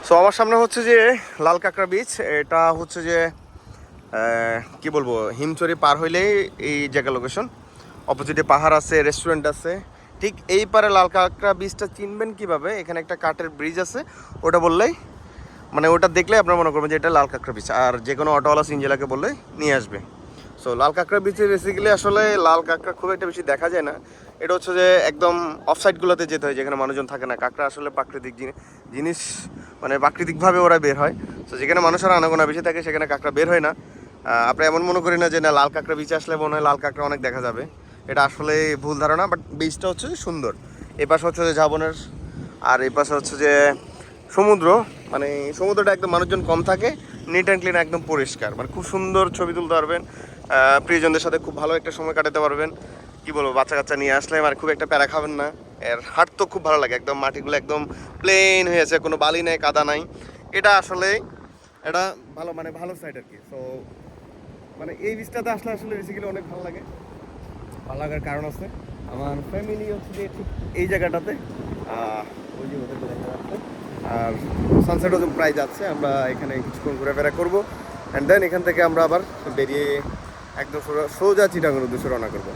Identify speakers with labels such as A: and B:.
A: So আমার সামনে হচ্ছে যে লাল কাঁকড়া বিচ। এটা হচ্ছে যে কি বলবো, হিমচরি পার হইলেই এই জায়গা লোকেশন। অপোজিটে পাহাড় আছে, রেস্টুরেন্ট আছে। ঠিক এই পারে লাল কাঁকড়া বিচটা চিনবেন কিভাবে, এখানে একটা কাঠের ব্রিজ আছে, ওটা বললেই মানে ওটা দেখলে আপনারা মনে করবেন যে এটা লাল কাঁকড়া বিচ। আর যে কোনো অটোওয়ালা সিনজেলাকে বললে নিয়ে আসবে। সো লাল কাঁকড়া বিচে বেসিক্যালি আসলে লাল কাঁকড়া খুব একটা বেশি দেখা যায় না। এটা হচ্ছে যে একদম অফসাইডগুলোতে যেতে হয়, যেখানে মানুষজন থাকে না। কাঁকড়া আসলে প্রাকৃতিক জিনিস, মানে প্রাকৃতিকভাবে ওরা বের হয়। তো যেখানে মানুষের আনাগোনা বেশি থাকে সেখানে কাঁকড়া বের হয় না। আপনি এমন মনে করি না যে না লাল কাঁকড়া বিচে আসলে মনে হয় লাল কাঁকড়া অনেক দেখা যাবে, এটা আসলে ভুল ধারণা। বাট বিচটা হচ্ছে সুন্দর। এ পাশে হচ্ছে যে ঝাবনের, আর এই পাশে হচ্ছে যে সমুদ্র। মানে সমুদ্রটা একদম মানুষজন কম থাকে, নিট অ্যান্ড ক্লিন, একদম পরিষ্কার। মানে খুব সুন্দর ছবি তুলতে পারবেন, প্রিয়জনদের সাথে খুব ভালো একটা সময় কাটাতে পারবেন। কি বলবো, বাচ্চা কাচ্চা নিয়ে আসলে মানে খুব একটা প্যারা খাবেন না। এর হাট তো খুব ভালো লাগে, একদম মাটিগুলো একদম প্লেন হয়েছে, কোনো বালি নেই, কাদা নাই। এটা আসলে এটা ভালো, মানে ভালো সাইড আর কি। সো মানে এই বিচটাতে আসলে আসলে বেসিক্যালি অনেক ভালো লাগে। ভালো লাগার কারণ আছে, আমার ফ্যামিলি হচ্ছে যে ঠিক এই জায়গাটাতে, ওই যে ওদেরকে দেখা যাচ্ছে। আর সানসেটও প্রায় যাচ্ছে, আমরা এখানে কিছুক্ষণ ঘোরাফেরা করবো। অ্যান্ড দেন এখান থেকে আমরা আবার বেরিয়ে একদম সোজা চিটাগং উদ্দেশ্যে রওনা করবো।